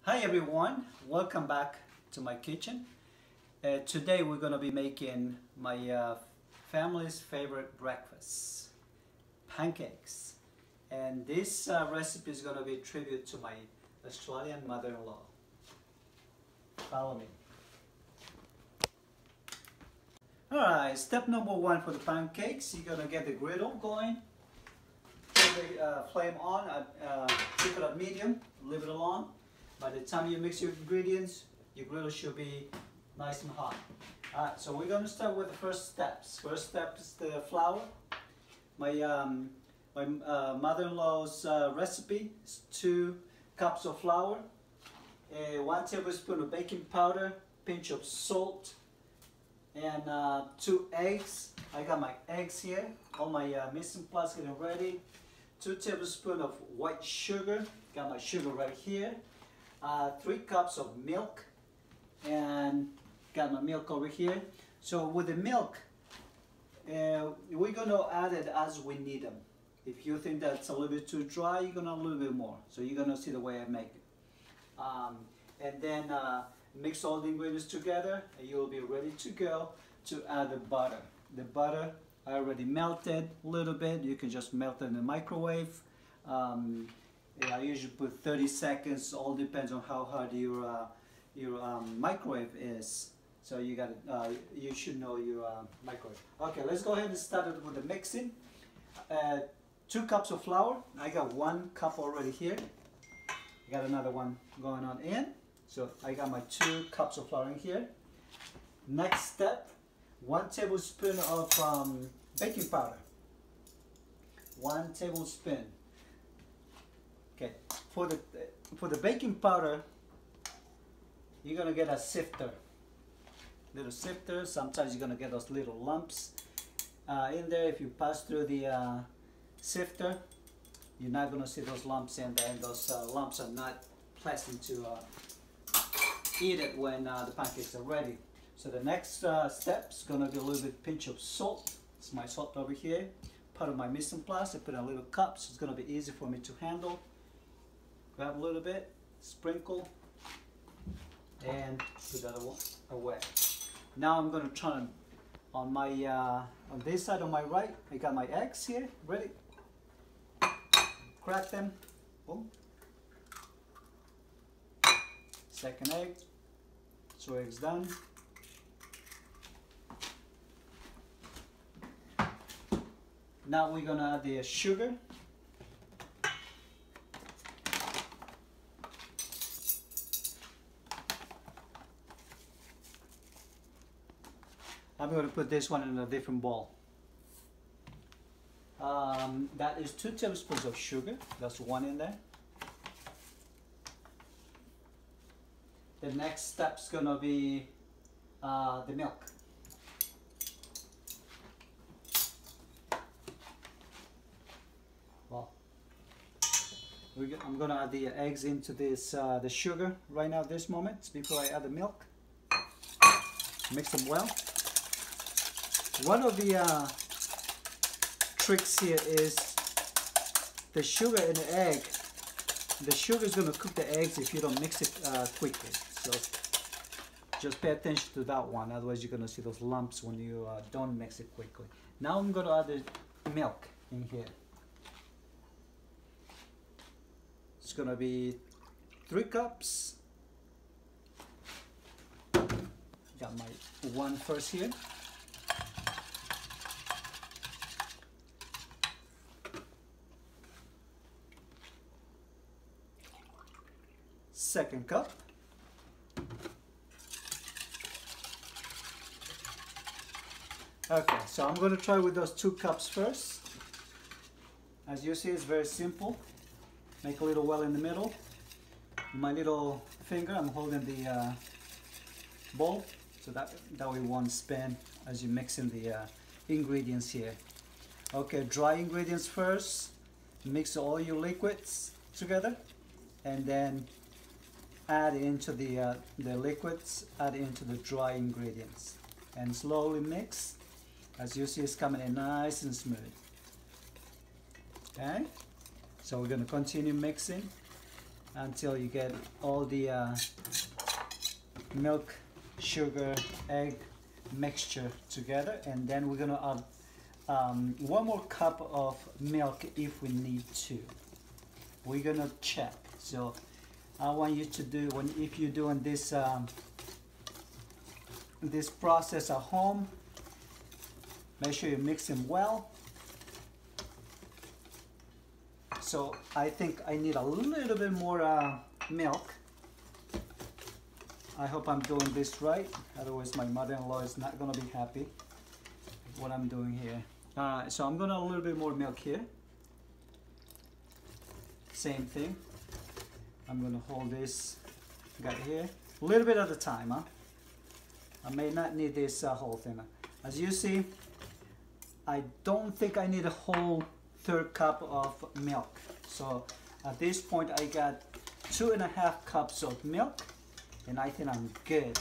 Hi everyone, welcome back to my kitchen. Today we're going to be making my family's favorite breakfast, pancakes. And this recipe is going to be a tribute to my Australian mother-in-law. Follow me. Alright, step number one for the pancakes, you're going to get the griddle going. Put the flame on, keep it at medium, leave it alone. By the time you mix your ingredients, your griddle should be nice and hot. Alright, so we're going to start with the first steps. First step is the flour. My mother-in-law's recipe is 2 cups of flour, 1 tablespoon of baking powder, pinch of salt, and 2 eggs. I got my eggs here. All my mise en place getting ready. 2 tablespoons of white sugar. Got my sugar right here. 3 cups of milk, and got my milk over here. So with the milk, we're going to add it as we need them. If you think that's a little bit too dry, you're going to add a little bit more. So you're going to see the way I make it. And then mix all the ingredients together, and you'll be ready to go to add the butter. The butter I already melted a little bit. You can just melt it in the microwave. I usually put 30 seconds. All depends on how hard your microwave is. So you should know your microwave. Okay, let's go ahead and start it with the mixing. 2 cups of flour. I got 1 cup already here. I got another one going on in. So I got my 2 cups of flour in here. Next step, 1 tablespoon of baking powder. 1 tablespoon. Okay, for the baking powder, you're gonna get a sifter, little sifter. Sometimes you're gonna get those little lumps in there. If you pass through the sifter, you're not gonna see those lumps in there, and those lumps are not pleasant to eat it when the pancakes are ready. So the next step is gonna be a little bit pinch of salt. It's my salt over here, part of my mise en place. I put in a little cup, so it's gonna be easy for me to handle. Grab a little bit, sprinkle, and put that away. Now I'm going to turn on my on this side on my right. I got my eggs here ready. Crack them. Boom. Second egg. 2 eggs done. Now we're going to add the sugar. I'm going to put this one in a different bowl. That is 2 tablespoons of sugar. That's 1 in there. The next step is going to be the milk. Well, I'm going to add the eggs into this the sugar right now at this moment before I add the milk. Mix them well. One of the tricks here is the sugar in the egg. The sugar is going to cook the eggs if you don't mix it quickly. So just pay attention to that one. Otherwise you're going to see those lumps when you don't mix it quickly. Now I'm going to add the milk in here. It's going to be 3 cups. Got my 1 first here. Second cup. Okay, so I'm going to try with those 2 cups first. As you see, it's very simple. Make a little well in the middle. My little finger, I'm holding the bowl, so that way it won't spin as you mix in the ingredients here. Okay, dry ingredients first. Mix all your liquids together, and then add into the liquids, add into the dry ingredients, and slowly mix. As you see, it's coming in nice and smooth. Okay, so we're going to continue mixing. until you get all the milk, sugar, egg mixture together, and then we're gonna add 1 more cup of milk if we need to. We're gonna check. So I want you to do, if you're doing this this process at home, make sure you mix them well. So I think I need a little bit more milk. I hope I'm doing this right, otherwise my mother-in-law is not gonna be happy with what I'm doing here. So I'm gonna add a little bit more milk here. Same thing. I'm gonna hold this guy here. A little bit at a time, huh? I may not need this whole thing. As you see, I don't think I need a whole 1/3 cup of milk. So at this point I got 2.5 cups of milk, and I think I'm good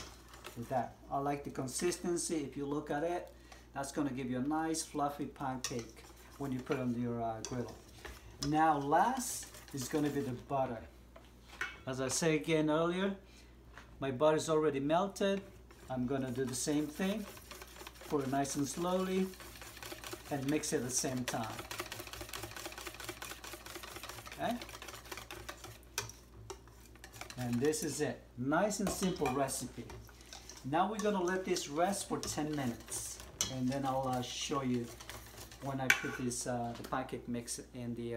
with that. I like the consistency. If you look at it, that's gonna give you a nice fluffy pancake when you put it on your griddle. Now last is gonna be the butter. As I said again earlier, my butter is already melted. I'm gonna do the same thing. Pour it nice and slowly and mix it at the same time. Okay? And this is it. Nice and simple recipe. Now we're gonna let this rest for 10 minutes, and then I'll show you when I put this the pancake mix in the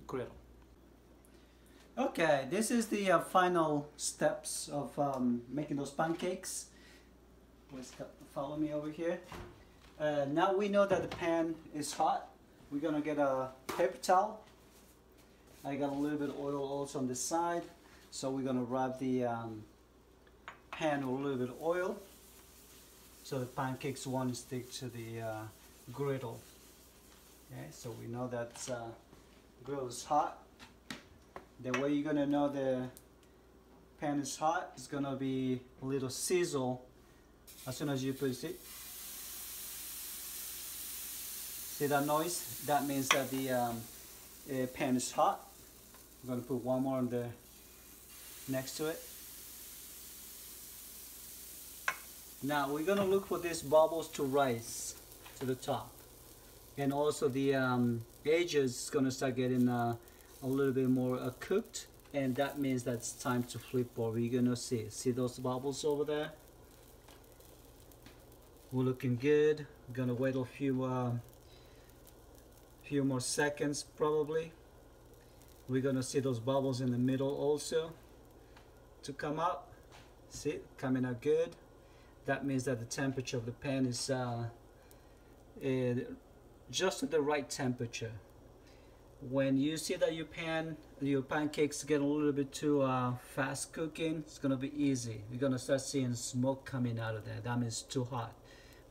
griddle. Okay, this is the final steps of making those pancakes. Please follow me over here. Now we know that the pan is hot. We're gonna get a paper towel. I got a little bit of oil also on the side, so we're gonna wrap the pan with a little bit of oil so the pancakes won't stick to the griddle. Okay, so we know that the griddle is hot. The way you're gonna know the pan is hot is gonna be a little sizzle as soon as you put it. See that noise? That means that the pan is hot. I'm gonna put one more on the next to it. Now we're gonna look for these bubbles to rise to the top, and also the edges is gonna start getting a little bit more cooked, and that means that it's time to flip over. You're gonna see those bubbles over there. We're looking good. We're gonna wait a few more seconds probably. We're gonna see those bubbles in the middle also to come out. See, coming out good. That means that the temperature of the pan is just at the right temperature. When you see that your pancakes get a little bit too fast cooking, it's gonna be easy. You're gonna start seeing smoke coming out of there. That means it's too hot.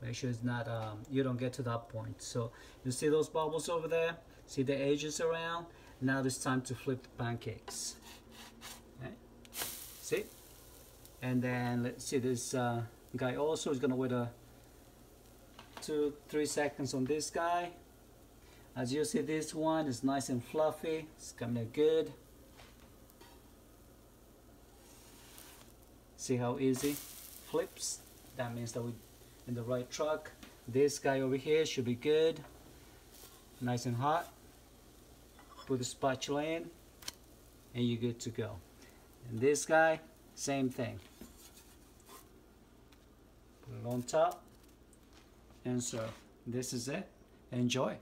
Make sure it's not, you don't get to that point. So you see those bubbles over there? See the edges around? Now it's time to flip the pancakes. Okay. See? And then let's see, this guy also is gonna wait 2-3 seconds on this guy. As you see, this one is nice and fluffy. It's coming out good. See how easy flips? That means that we're in the right track. This guy over here should be good. Nice and hot. Put the spatula in and you're good to go. And this guy, same thing. Put it on top and serve. This is it. Enjoy.